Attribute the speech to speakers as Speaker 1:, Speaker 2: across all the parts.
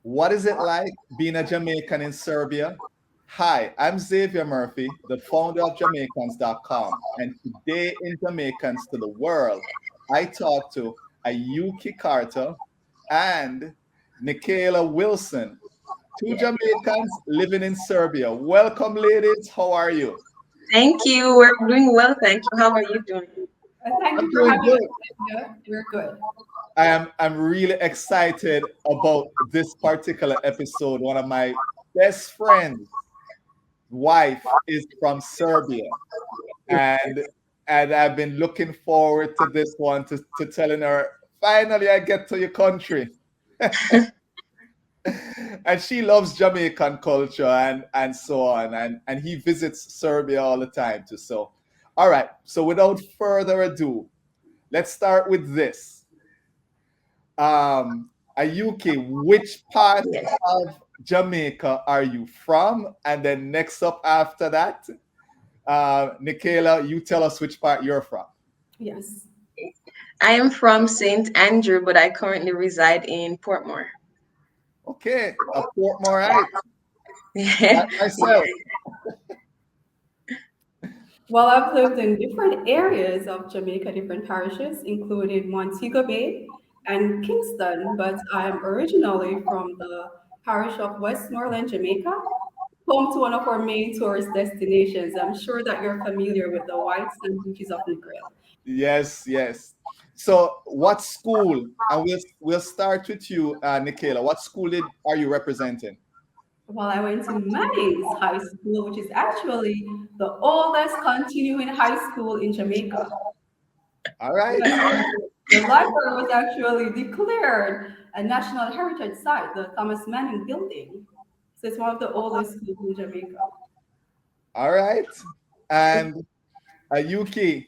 Speaker 1: What is it like being a Jamaican in Serbia? Hi, I'm Xavier Murphy, the founder of Jamaicans.com. And today in Jamaicans to the world, I talk to Ayuki Carter and Nikaela Wilson, two Jamaicans living in Serbia. Welcome, ladies. How are you?
Speaker 2: Thank you. We're doing well. Thank you. How are you doing?
Speaker 3: Thank
Speaker 1: I'm
Speaker 3: you for
Speaker 1: doing
Speaker 3: having us,
Speaker 1: good.
Speaker 3: Cynthia. We're good.
Speaker 1: I'm really excited about this particular episode. One of my best friends' wife is from Serbia, and I've been looking forward to this one to telling her finally I get to your country. And she loves Jamaican culture and so on, and he visits Serbia all the time too. So, all right. So without further ado, let's start with this. Ayuki, which part
Speaker 2: Yes.
Speaker 1: of Jamaica are you from? And then next up after that, Nikaela, you tell us which part you're from.
Speaker 3: Yes.
Speaker 2: I am from St. Andrew, but I currently reside in Portmore.
Speaker 1: Okay, a Portmore,
Speaker 2: Yeah.
Speaker 1: like myself.
Speaker 3: Well, I've lived in different areas of Jamaica, different parishes, including Montego Bay and Kingston, but I'm originally from the parish of Westmoreland, Jamaica, home to one of our main tourist destinations. I'm sure that you're familiar with the white sand beaches of Negril.
Speaker 1: Yes, yes. So, what school? And we'll start with you, Nikaela. What school are you representing?
Speaker 3: Well, I went to Manning's High School, which is actually the oldest continuing high school in Jamaica.
Speaker 1: All right.
Speaker 3: Yes, the library was actually declared a National Heritage Site, the Thomas Manning Building. So it's one of the oldest schools in Jamaica.
Speaker 1: All right. And Yuki.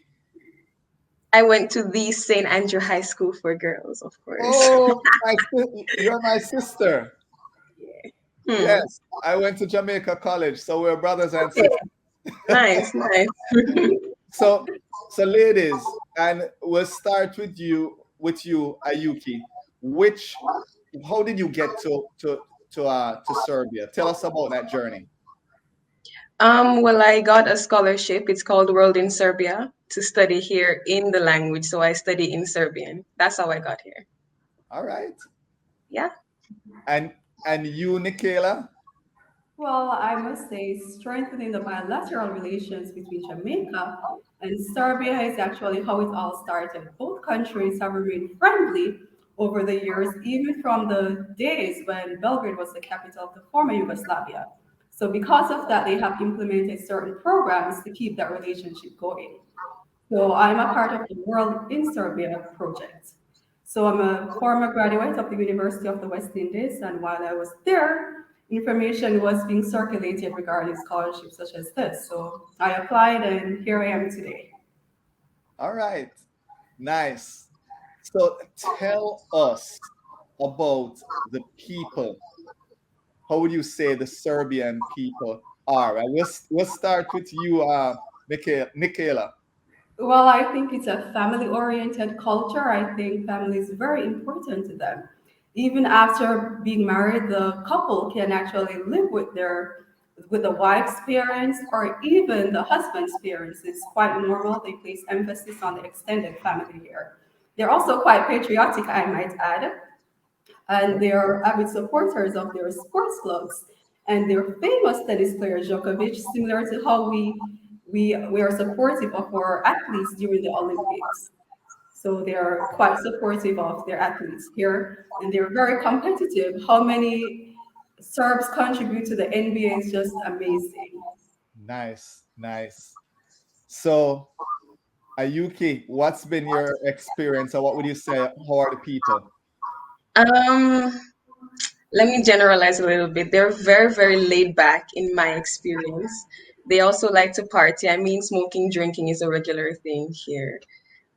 Speaker 2: I went to the St. Andrew High School for girls, of course.
Speaker 1: Oh, you're my sister.
Speaker 2: Hmm.
Speaker 1: Yes, I went to Jamaica College, so we're brothers and
Speaker 2: Okay.
Speaker 1: sisters.
Speaker 2: Nice, nice.
Speaker 1: So, so ladies, and we'll start with you, Ayuki. Which, how did you get to Serbia? Tell us about that journey.
Speaker 2: Well, I got a scholarship. It's called World in Serbia to study here in the language. So I study in Serbian. That's how I got here.
Speaker 1: All right,
Speaker 2: Yeah.
Speaker 1: and you, Nikela.
Speaker 3: Well, I must say, strengthening the bilateral relations between Jamaica and Serbia is actually how it all started. Both countries have remained friendly over the years, even from the days when Belgrade was the capital of the former Yugoslavia. So, because of that, they have implemented certain programs to keep that relationship going. So, I'm a part of the World in Serbia project. So I'm a former graduate of the University of the West Indies, and while I was there, information was being circulated regarding scholarships such as this. So I applied, and here I am today.
Speaker 1: All right, nice. So tell us about the people. How would you say the Serbian people are? And we'll start with you, Nikela.
Speaker 3: Well, I think it's a family oriented culture. I think family is very important to them. Even after being married, the couple can actually live with the wife's parents or even the husband's parents. It's quite normal. They place emphasis on the extended family here. They're also quite patriotic, I might add, and they're avid supporters of their sports clubs. And their famous tennis player Djokovic, similar to how we are supportive of our athletes during the Olympics. So they are quite supportive of their athletes here, and they're very competitive. How many Serbs contribute to the NBA is just amazing.
Speaker 1: Nice, nice. So, Ayuki, what's been your experience, or what would you say? How are the people?
Speaker 2: Um, Let me generalize a little bit. They're very, very laid back in my experience. They also like to party. I mean, smoking, drinking is a regular thing here.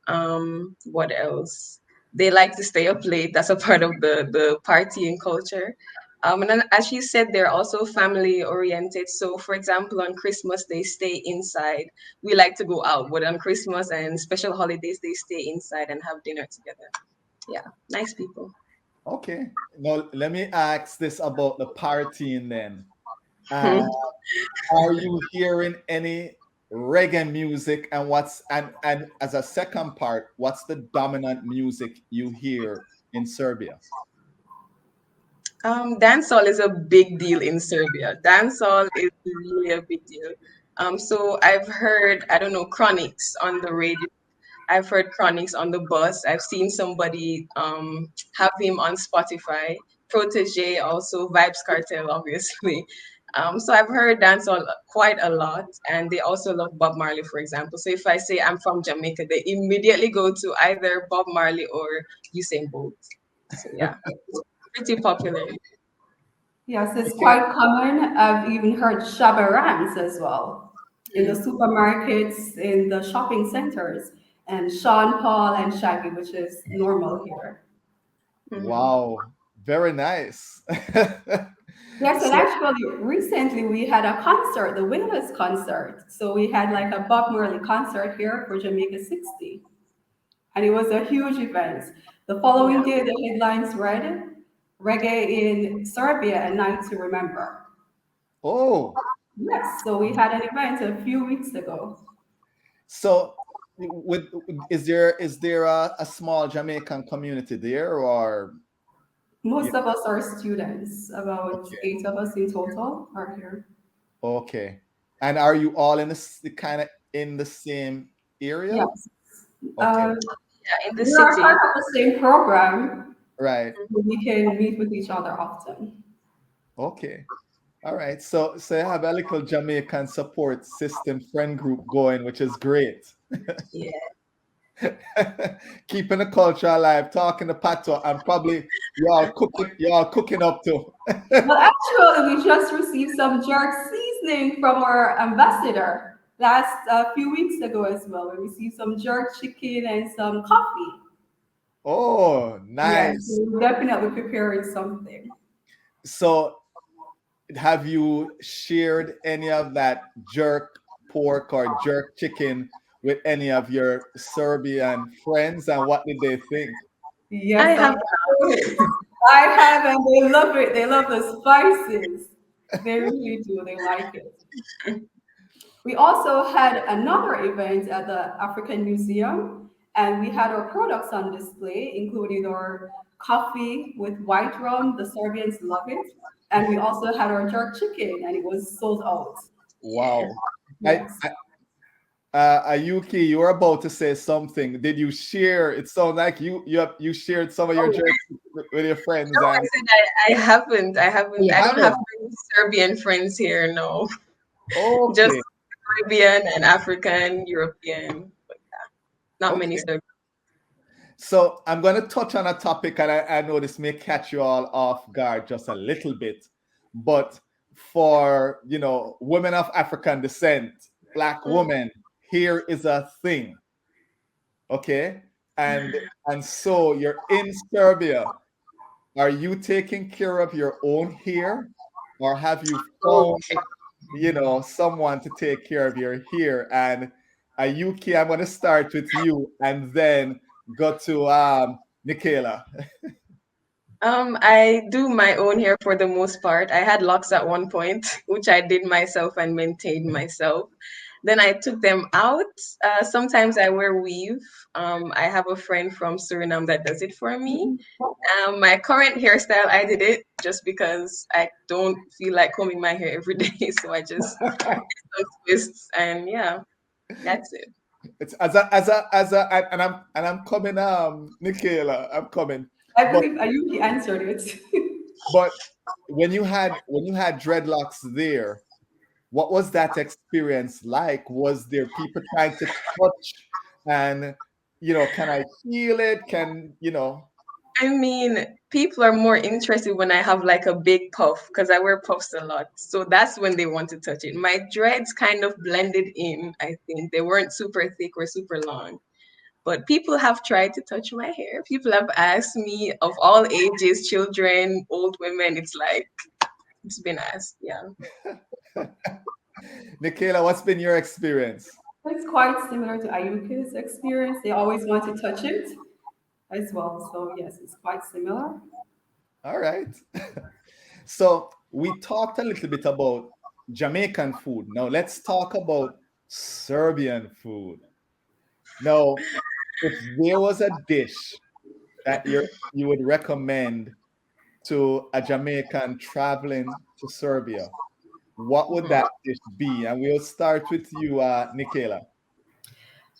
Speaker 2: What else? They like to stay up late. That's a part of the partying culture. And then, as you said, they're also family oriented. So, for example, on Christmas they stay inside. We like to go out, but on Christmas and special holidays they stay inside and have dinner together. Yeah, nice people.
Speaker 1: Okay. Now let me ask this about the partying then. Uh, are you hearing any reggae music, and and as a second part, what's the dominant music you hear in Serbia?
Speaker 2: Dancehall is a big deal in Serbia. Dancehall is really a big deal. So I've heard, I don't know, Chronics on the radio. I've heard Chronics on the bus. I've seen somebody have him on Spotify. Protege also, Vibes Cartel, obviously. So I've heard dancehall quite a lot, and they also love Bob Marley, for example. So if I say I'm from Jamaica, they immediately go to either Bob Marley or Usain Bolt. So yeah, pretty popular.
Speaker 3: Yes, it's
Speaker 1: Okay.
Speaker 3: quite common. I've even heard Shabba Ranks as well in the supermarkets, in the shopping centers, and Sean Paul and Shaggy, which is normal here.
Speaker 2: Mm-hmm.
Speaker 1: Wow. Very nice.
Speaker 3: Yes, and
Speaker 1: So,
Speaker 3: actually, recently we had a concert, the Wailers concert. So we had like a Bob Marley concert here for Jamaica 60, and it was a huge event. The following
Speaker 2: Yeah.
Speaker 3: day, the headlines read Reggae in Serbia, a night to remember.
Speaker 1: oh,
Speaker 3: Yes, so we had an event a few weeks ago.
Speaker 1: so with is there a small Jamaican community there, or yeah,
Speaker 3: Most of us are students, about
Speaker 1: okay,
Speaker 3: 8 of us in total are here.
Speaker 1: okay. And are you all in the kind of in the same area?
Speaker 3: Yes.
Speaker 1: Okay,
Speaker 3: Uh,
Speaker 2: Yeah, in the
Speaker 3: we are
Speaker 2: city.
Speaker 3: part of the same program.
Speaker 1: right.
Speaker 3: We can meet with each other often.
Speaker 1: Okay. All right. So you have a little Jamaican support system friend group going, which is great.
Speaker 2: Yeah.
Speaker 1: Keeping the culture alive, talking the patois, and probably y'all cooking up too.
Speaker 3: Well, actually, we just received some jerk seasoning from our ambassador last a few weeks ago as well. We received some jerk chicken and some coffee.
Speaker 1: Oh,
Speaker 3: Yes,
Speaker 1: nice.
Speaker 3: we're definitely preparing something.
Speaker 1: So have you shared any of that jerk pork or jerk chicken with any of your Serbian friends, and what did they think?
Speaker 2: I
Speaker 3: Yes, of
Speaker 2: have.
Speaker 3: course. I have, and they love it. They love the spices. They really do. They like it. We also had another event at the African Museum, and we had our products on display, including our coffee with white rum. The Serbians love it. And we also had our jerk chicken, and it was sold out.
Speaker 2: Yeah.
Speaker 1: Wow. I,
Speaker 3: Yes.
Speaker 1: I Ayuki, you were about to say something. Did you share? It sounds like you shared some of your
Speaker 2: Oh,
Speaker 1: jerk with your friends,
Speaker 2: no, I
Speaker 1: and
Speaker 2: said I haven't. I haven't.
Speaker 1: you
Speaker 2: I don't have
Speaker 1: haven't.
Speaker 2: any Serbian friends here. No, just
Speaker 1: Okay,
Speaker 2: Caribbean and African, European. Not many
Speaker 1: okay.
Speaker 2: Serbian.
Speaker 1: So I'm going to touch on a topic, and I know this may catch you all off guard just a little bit, but for women of African descent, black women, here is a thing, okay? And so you're in Serbia. Are you taking care of your own hair, or have you found,
Speaker 2: Okay.
Speaker 1: someone to take care of your hair? And Ayuki, I'm going to start with you, and then go to Nikaela.
Speaker 2: I do my own hair for the most part. I had locks at one point, which I did myself and maintained myself. Then I took them out. Sometimes I wear weave. I have a friend from Suriname that does it for me. My current hairstyle, I did it just because I don't feel like combing my hair every day, so I just some twists and yeah, that's it.
Speaker 1: It's and I'm coming, Nikaela, I'm coming.
Speaker 3: I
Speaker 1: But
Speaker 3: believe Ayuki answered it.
Speaker 1: but when you had dreadlocks there, what was that experience like? Was there people trying to touch, and can I feel it?
Speaker 2: I mean, people are more interested when I have like a big puff because I wear puffs a lot. So that's when they want to touch it. My dreads kind of blended in, I think. They weren't super thick or super long. But people have tried to touch my hair. People have asked me of all ages, children, old women. It's like, it's been asked. Yeah.
Speaker 1: Nikaela, what's been your experience?
Speaker 3: It's quite similar to Ayuki's experience. They always want to touch it as well. So, yes, it's quite similar.
Speaker 1: All right. So we talked a little bit about Jamaican food. Now let's talk about Serbian food. Now, if there was a dish that you would recommend to a Jamaican traveling to Serbia, what would
Speaker 2: Mhm.
Speaker 1: that dish be? And we'll start with you, Nikaela.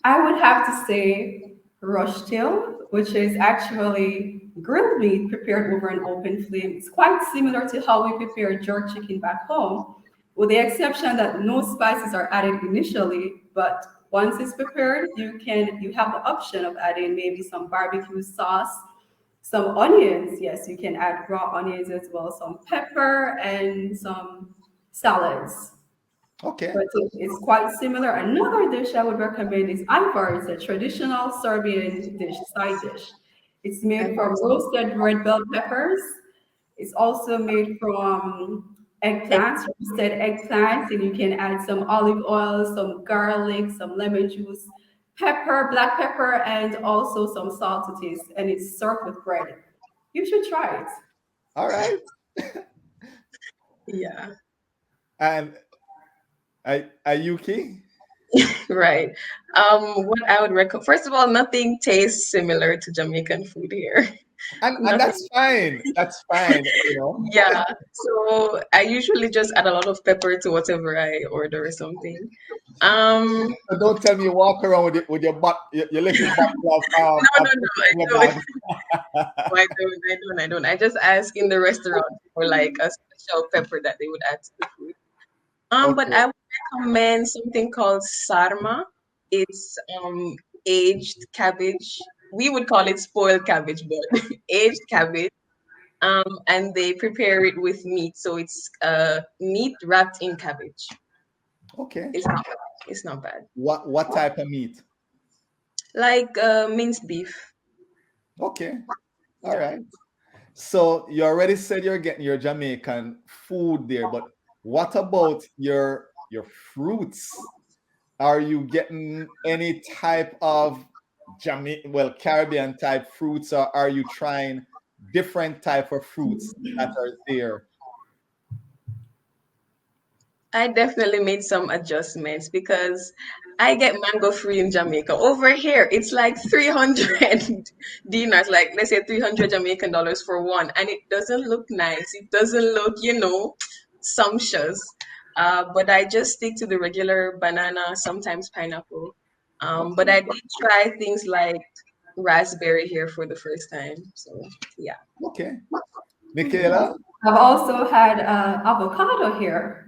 Speaker 3: I would have to say rush tail, which is actually grilled meat prepared over an open flame. It's quite similar to how we prepare jerk chicken back home, with the exception that no spices are added initially, but once it's prepared, you have the option of adding maybe some barbecue sauce, some onions. Yes, you can add raw onions as well, some pepper and some salads.
Speaker 1: Okay.
Speaker 3: But it's quite similar. Another dish I would recommend is Ivar. It's a traditional Serbian dish, side dish. It's
Speaker 2: I've
Speaker 3: made
Speaker 2: heard
Speaker 3: from
Speaker 2: some.
Speaker 3: roasted red bell peppers. It's also made from
Speaker 2: Egg-
Speaker 3: eggplants, roasted eggplants, and you can add some olive oil, some garlic, some lemon juice, pepper, black pepper, and also some salt to taste. And it's served with bread. You should try it.
Speaker 1: All right.
Speaker 2: Yeah,
Speaker 1: And Ayuki?
Speaker 2: right. What I would recommend, first of all, nothing tastes similar to Jamaican food here.
Speaker 1: And
Speaker 2: Nothing.
Speaker 1: that's fine. That's fine, you know.
Speaker 2: Yeah. So I usually just add a lot of pepper to whatever I order or something. Um,
Speaker 1: So don't tell me you walk around with your butt, your little bottle
Speaker 2: no,
Speaker 1: of
Speaker 2: no, no,
Speaker 1: pepper
Speaker 2: I
Speaker 1: in your
Speaker 2: don't.
Speaker 1: bag.
Speaker 2: No, I don't. I just ask in the restaurant for like a special pepper that they would add to the food. But
Speaker 1: Okay.
Speaker 2: I would recommend something called sarma. It's aged cabbage. We would call it spoiled cabbage, but aged cabbage. And they prepare it with meat, so it's meat wrapped in cabbage.
Speaker 1: Okay.
Speaker 2: It's not bad. It's not bad.
Speaker 1: What type of meat?
Speaker 2: Like minced beef.
Speaker 1: Okay. All
Speaker 2: Yeah.
Speaker 1: right. So you already said you're getting your Jamaican food there, but what about your fruits? Are you getting any type of Caribbean type fruits, or are you trying different type of fruits that are there?
Speaker 2: I definitely made some adjustments because I get mango free in Jamaica. Over here, it's like 300 dinars, like let's say 300 Jamaican dollars for one, and it doesn't look nice. It doesn't look, sumptuous. But I just stick to the regular banana, sometimes pineapple. But
Speaker 1: Okay.
Speaker 2: I did try things like raspberry here for the first time. So yeah.
Speaker 1: Okay.
Speaker 3: Yes.
Speaker 1: Michaela?
Speaker 3: I've also had avocado here.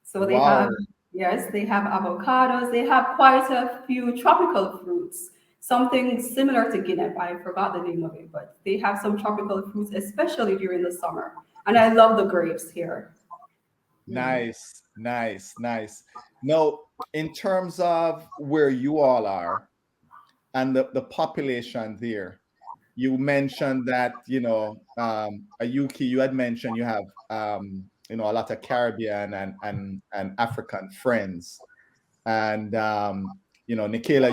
Speaker 3: So they have,
Speaker 1: Wow.
Speaker 3: yes, they have avocados. They have quite a few tropical fruits, something similar to Guinea. I forgot the name of it, but they have some tropical fruits, especially during the summer. And I love the grapes here.
Speaker 2: Mm.
Speaker 1: Nice, nice, nice. Now, in terms of where you all are and the population there, you mentioned that, Ayuki, you had mentioned you have, a lot of Caribbean and African friends. And, Nikela,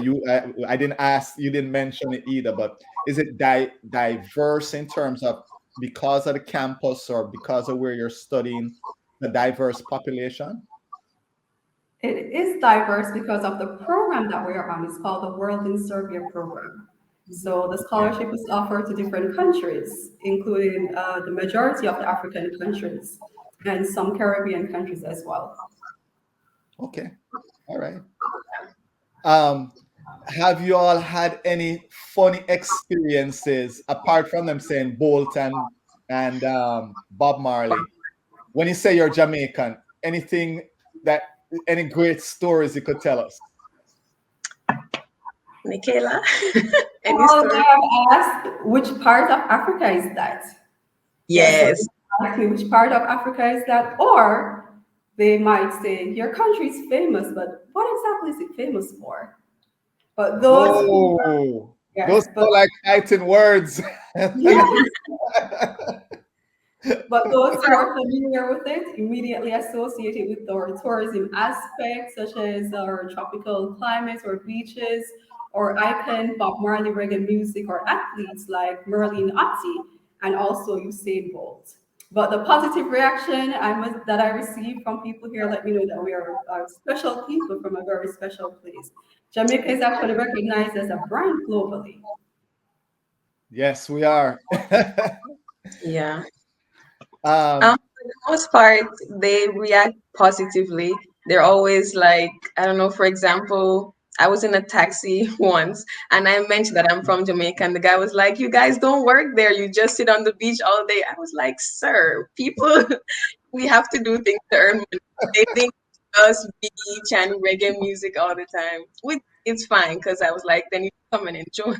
Speaker 1: I didn't ask, you didn't mention it either, but is it diverse in terms of because of the campus or because of where you're studying, the diverse population?
Speaker 3: It is diverse because of the program that we are on. It's called the World in Serbia program. So the
Speaker 1: Okay.
Speaker 3: scholarship is offered to different countries, including the majority of the African countries and some Caribbean countries as well.
Speaker 1: Okay. All right. Um, have you all had any funny experiences apart from them saying Bolt and Bob Marley? When you say you're Jamaican, anything that any great stories you could tell us?
Speaker 2: Michaela, any
Speaker 3: Well, they
Speaker 2: story?
Speaker 3: have asked which part of Africa is that? Yes, so
Speaker 2: Yes.
Speaker 3: they ask me which part of Africa is that, or they might say your country is famous, but what exactly is it famous for? But those who,
Speaker 1: Whoa, those
Speaker 3: yes, but
Speaker 1: are like fighting words.
Speaker 3: yes, but those who are familiar with it immediately associate it with our tourism aspect, such as our tropical climates or beaches, or icon Bob Marley reggae music, or athletes like Merlin Ottey. and also Usain Bolt. But the positive reaction that I received from people here let me know that we are special people from a very special place. Jamaica is actually recognized as a brand globally.
Speaker 1: Yes, we are.
Speaker 2: Yeah.
Speaker 1: um,
Speaker 2: For the most part, they react positively. They're always like, I don't know, for example, I was in a taxi once and I mentioned that I'm from Jamaica, and the guy was like, "You guys don't work there, you just sit on the beach all day." I was like, "Sir, people, we have to do things to earn money." They think us beach and reggae music all the time, which it's fine because I was like, then you come and enjoy.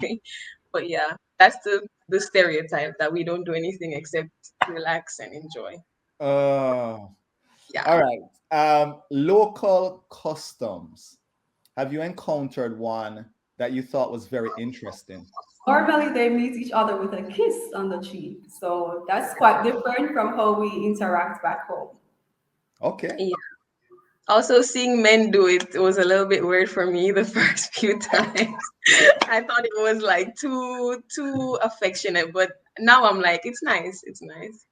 Speaker 2: But yeah, that's the stereotype that we don't do anything except relax and enjoy.
Speaker 1: all
Speaker 2: Yeah.
Speaker 1: right. Local customs. Have you encountered one that you thought was very interesting?
Speaker 3: Normally, they meet each other with a kiss on the cheek. So that's quite different from how we interact back home.
Speaker 1: Okay.
Speaker 2: Yeah. Also, seeing men do it was a little bit weird for me the first few times. I thought it was like too affectionate, but now I'm like, it's nice. It's nice.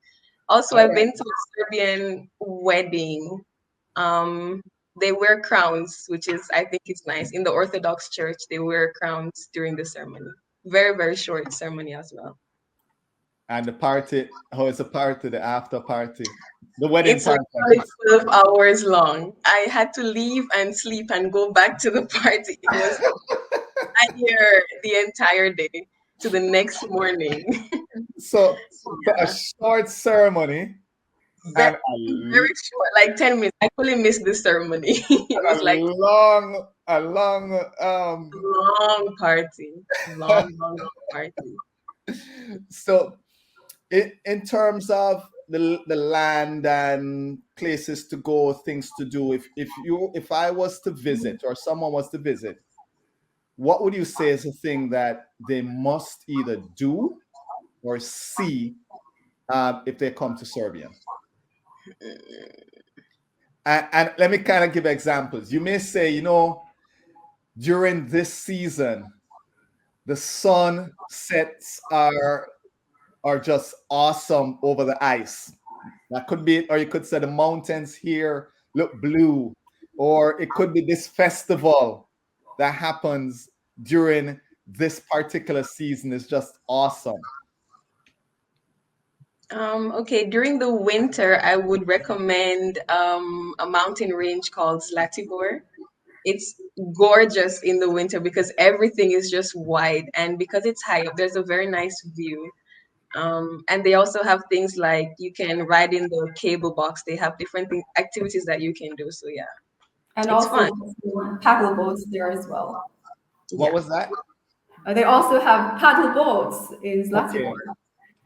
Speaker 2: Also,
Speaker 1: All
Speaker 2: I've
Speaker 1: right.
Speaker 2: been to a Serbian wedding. Um, they wear crowns, which is I think it's nice. In the Orthodox Church, they wear crowns during the ceremony. Very, very short ceremony as well.
Speaker 1: And the party, how is the party, the after party, the wedding
Speaker 2: It's
Speaker 1: party?
Speaker 2: literally 12 hours long. I had to leave and sleep and go back to the party. It was here the entire day to the next morning.
Speaker 1: So, so a
Speaker 2: Yeah.
Speaker 1: short ceremony
Speaker 2: Very,
Speaker 1: and
Speaker 2: very short, like 10 minutes. I couldn't miss the ceremony. It
Speaker 1: a
Speaker 2: was like
Speaker 1: long
Speaker 2: a long party. Long, long, long party.
Speaker 1: so in terms of the land and places to go, things to do, if I was to visit or someone was to visit, what would you say is a thing that they must either do or see if they come to Serbia? And let me kind of give examples. You may say, during this season, the sunsets are just awesome over the ice. That could be it, or you could say the mountains here look blue, or it could be this festival that happens during this particular season is just awesome.
Speaker 2: Okay, during the winter, I would recommend a mountain range called Zlatibor. It's gorgeous in the winter because everything is just white, and because it's high up, there's a very nice view. And they also have things like you can ride in the cable box. They have different activities that you can do. So yeah,
Speaker 3: And
Speaker 2: it's
Speaker 3: also
Speaker 2: fun.
Speaker 3: paddle boats there as well.
Speaker 1: What
Speaker 2: Yeah.
Speaker 1: was that?
Speaker 3: They also have paddle boats in
Speaker 1: Okay.
Speaker 3: Zlatibor.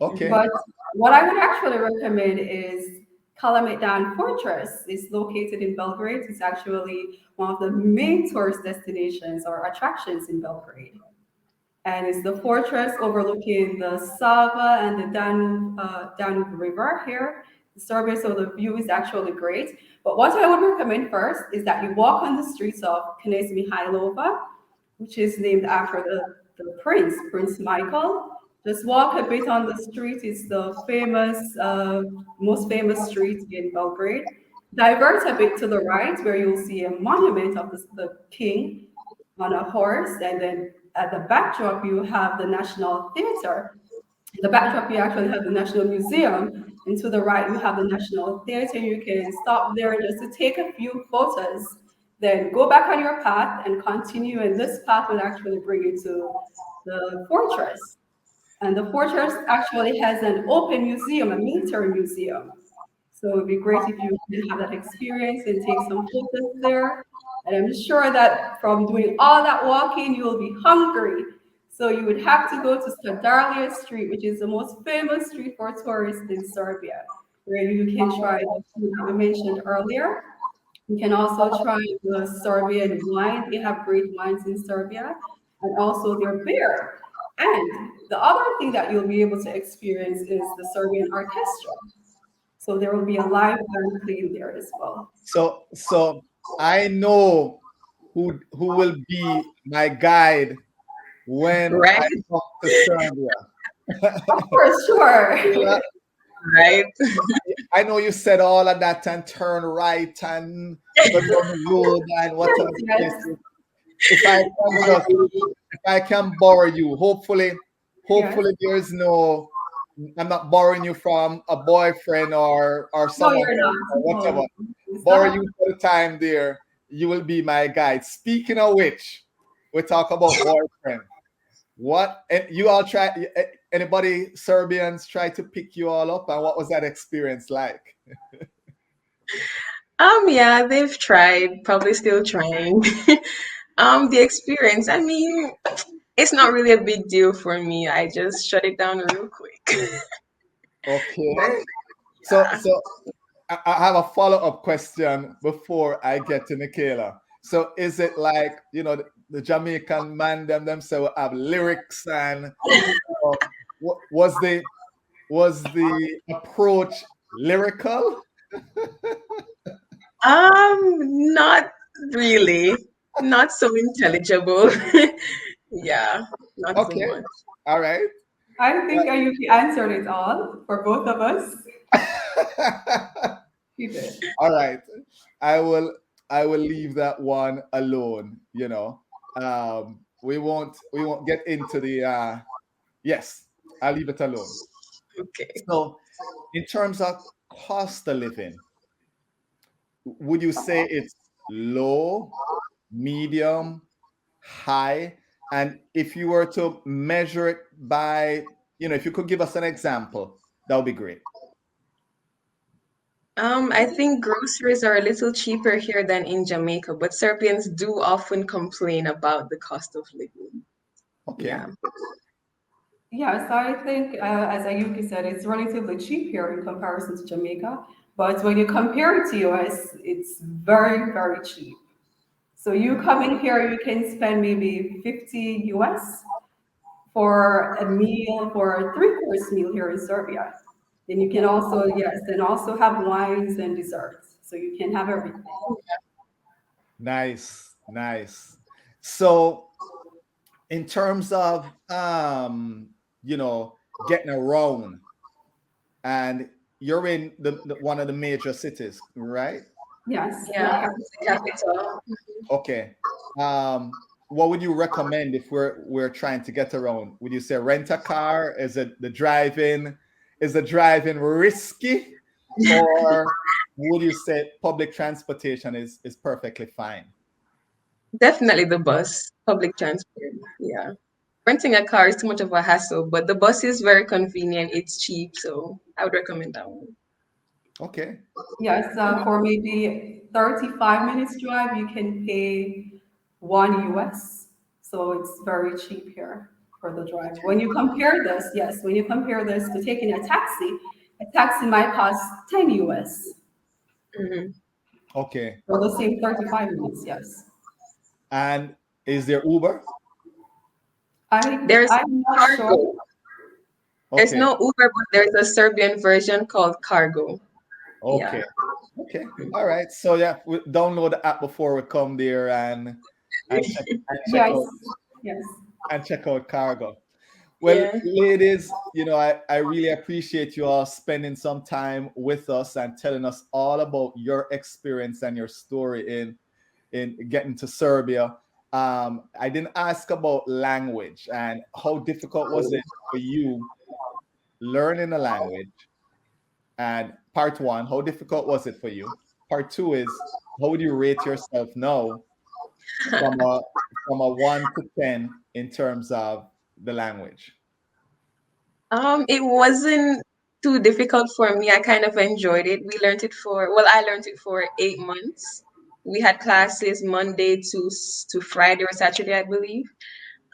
Speaker 1: Okay.
Speaker 3: But what I would actually recommend is Kalametan Fortress. It's located in Belgrade. It's actually one of the main tourist destinations or attractions in Belgrade. And it's the fortress overlooking the Sava and the Danube River here in Serbia. So the view is actually great. But what I would recommend first is that you walk on the streets of Knez Mihailova, which is named after the prince, Prince Michael. Just walk a bit on the street. It's the most famous street in Belgrade. Divert a bit to the right, where you'll see a monument of the king on a horse, and then at the backdrop you have the National Theatre. The backdrop you actually have the National Museum, and to the right you have the National Theatre. You can stop there just to take a few photos, then go back on your path and continue. And this path will actually bring you to the fortress. And the fortress actually has an open museum, a military museum. So it would be great if you can have that experience and take some photos there. And I'm sure that from doing all that walking, you will be hungry. So you would have to go to Skadarlia Street, which is the most famous street for tourists in Serbia, where you can try the food that we mentioned earlier. You can also try the Serbian wine. They have great wines in Serbia, and also their beer. And the other thing that you'll be able to experience is the Serbian orchestra. So there will be a live band playing there as well.
Speaker 1: So I know who will be my guide when
Speaker 2: Right?
Speaker 1: I come to Serbia.
Speaker 3: Of course, sure.
Speaker 1: Nikaela,
Speaker 2: Right?
Speaker 1: I know you said all of that and turn right and go down the road and whatever the case
Speaker 3: Yes,
Speaker 1: is. If I can just, if I can borrow you,
Speaker 3: yes.
Speaker 1: hopefully there's no, I'm not borrowing you from a boyfriend or
Speaker 3: No,
Speaker 1: someone
Speaker 3: you're not.
Speaker 1: or
Speaker 3: No,
Speaker 1: whatever.
Speaker 3: no. It's
Speaker 1: Borrow
Speaker 3: not.
Speaker 1: you for the time there. You will be my guide. Speaking of which, we talk about boyfriend. What and you all try? Anybody Serbians try to pick you all up, and what was that experience like?
Speaker 2: Yeah, they've tried, probably still trying. The experience, I mean, it's not really a big deal for me. I just shut it down real quick. But
Speaker 1: Okay, so
Speaker 2: yeah.
Speaker 1: so I have a follow up question before I get to Nikaela. So is it like the Jamaican man themselves have lyrics and was the approach lyrical?
Speaker 2: Not really. Not so intelligible. Yeah, not so
Speaker 1: Okay,
Speaker 2: much.
Speaker 1: all right.
Speaker 3: I think Ayuki answered it all for both of us. He did.
Speaker 1: All right. I will I will leave that one alone, we won't get into the yes, I'll leave it alone.
Speaker 2: Okay.
Speaker 1: So in terms of cost of living, would you say it's low, medium, high? And if you were to measure it by, if you could give us an example, that would be great.
Speaker 2: I think groceries are a little cheaper here than in Jamaica, but Serbians do often complain about the cost of living.
Speaker 1: Okay.
Speaker 2: Yeah.
Speaker 3: Yeah, so I think, as Ayuki said, it's relatively cheap here in comparison to Jamaica. But when you compare it to US, it's very, very cheap. So you come in here, you can spend maybe 50 US for a meal, for a three-course meal here in Serbia. Then you can also, yes, and also have wines and desserts. So you can have everything.
Speaker 1: Nice, nice. So in terms of getting around, and you're in the one of the major cities, right?
Speaker 3: Yes,
Speaker 2: Yeah,
Speaker 3: the
Speaker 2: the
Speaker 3: capital.
Speaker 2: capital.
Speaker 1: Okay. What would you recommend if we're trying to get around? Would you say rent a car? Is the driving risky, or would you say public transportation is perfectly fine?
Speaker 2: Definitely the bus, public transport. Yeah. Renting a car is too much of a hassle, but the bus is very convenient. It's cheap, so I would recommend that one.
Speaker 1: Okay.
Speaker 3: Yes, for maybe 35 minutes drive, you can pay 1 US. So it's very cheap here for the drive. When you compare this, yes, when you compare this to taking a taxi might cost 10 US
Speaker 2: Mhm.
Speaker 1: Okay.
Speaker 3: for the same 35 minutes, yes.
Speaker 1: And is there Uber?
Speaker 2: There's
Speaker 3: I'm not
Speaker 2: cargo.
Speaker 3: sure.
Speaker 2: There's
Speaker 1: Okay.
Speaker 2: no Uber, but there's a Serbian version called cargo. Yeah.
Speaker 1: Okay. Okay. All right. So yeah, we download the app before we come there and check and check
Speaker 3: Yes,
Speaker 1: out
Speaker 3: yes.
Speaker 1: cargo. Well,
Speaker 2: Yeah.
Speaker 1: ladies, I really appreciate you all spending some time with us and telling us all about your experience and your story in getting to Serbia. I didn't ask about language and how difficult was it for you learning a language. And part one, how difficult was it for you? Part two is how would you rate yourself now from a 1 to 10 in terms of the language?
Speaker 2: It wasn't too difficult for me. I kind of enjoyed it. I learned it for 8 months. We had classes Monday to Friday or Saturday, I believe.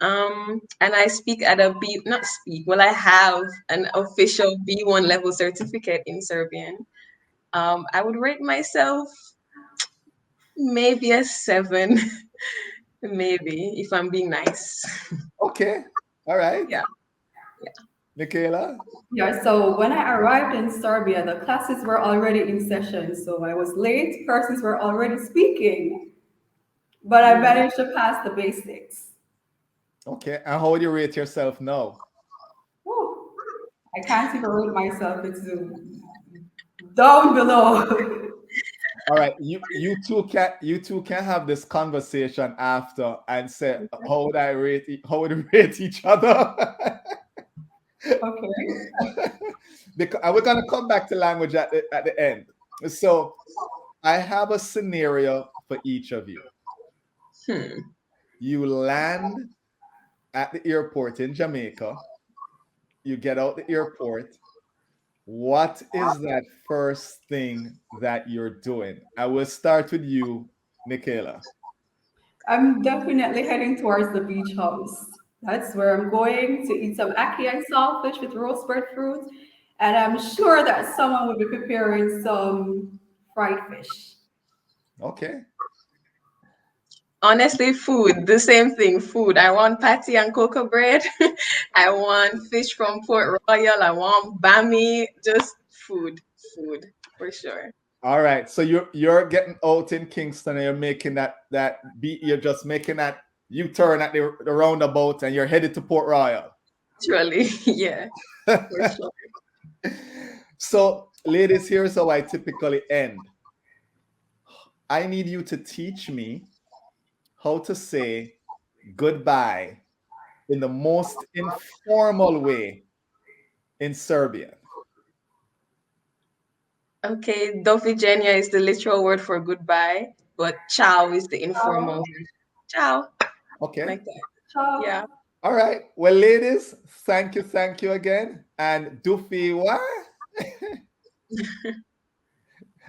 Speaker 2: And I speak at a B, not speak, well, I have an official B1 level certificate in Serbian. I would rate myself maybe a 7, maybe, if I'm being nice.
Speaker 1: Okay. All right.
Speaker 2: Yeah.
Speaker 1: Nikaela?
Speaker 3: Yeah, so when I arrived in Serbia, the classes were already in session. So I was late, persons were already speaking, but I
Speaker 2: Mm.
Speaker 3: managed to pass the basics.
Speaker 1: Okay. And how would you rate yourself now?
Speaker 3: Whew. I can't even rate myself. It's down below.
Speaker 1: All right, you two can have this conversation after and say how would we rate each other?
Speaker 3: Okay.
Speaker 1: And we're gonna come back to language at the end. So I have a scenario for each of you.
Speaker 2: Hmm.
Speaker 1: You land at the airport in Jamaica. You get out the airport. What is that first thing that you're doing? I will start with you, Nikaela.
Speaker 3: I'm definitely heading towards the beach house. That's where I'm going to eat some ackee and saltfish with roasted fruit. And I'm sure that someone will be preparing some fried fish.
Speaker 1: Okay.
Speaker 2: Honestly, food, the same thing, food. I want patty and cocoa bread. I want fish from Port Royal. I want bami. Just food for sure.
Speaker 1: All right. So you're getting out in Kingston and you're making that beat. You're just making that U-turn at the roundabout and you're headed to Port Royal.
Speaker 2: Actually, yeah, for sure.
Speaker 1: So, ladies, here's how I typically end. I need you to teach me how to say goodbye in the most informal way in Serbian.
Speaker 2: Okay, doviđenja is the literal word for goodbye, but ciao is the informal
Speaker 3: Ciao.
Speaker 2: word. Ciao,
Speaker 1: Okay.
Speaker 2: like that.
Speaker 3: Ciao.
Speaker 2: Yeah.
Speaker 1: All right. Well, ladies, thank you again. And Duffy, what?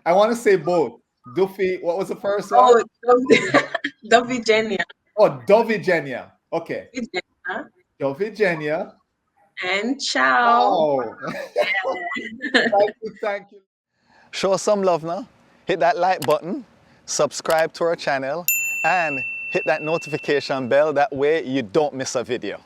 Speaker 1: I want to say both. Duffy, what was the first one?
Speaker 2: Oh, doviđenja.
Speaker 1: Oh, Dovigenia. Okay.
Speaker 2: Doviđenja
Speaker 1: Dovigenia.
Speaker 2: and ciao.
Speaker 1: Oh. Thank you. Show us some love now. Hit that like button, subscribe to our channel, and hit that notification bell. That way you don't miss a video.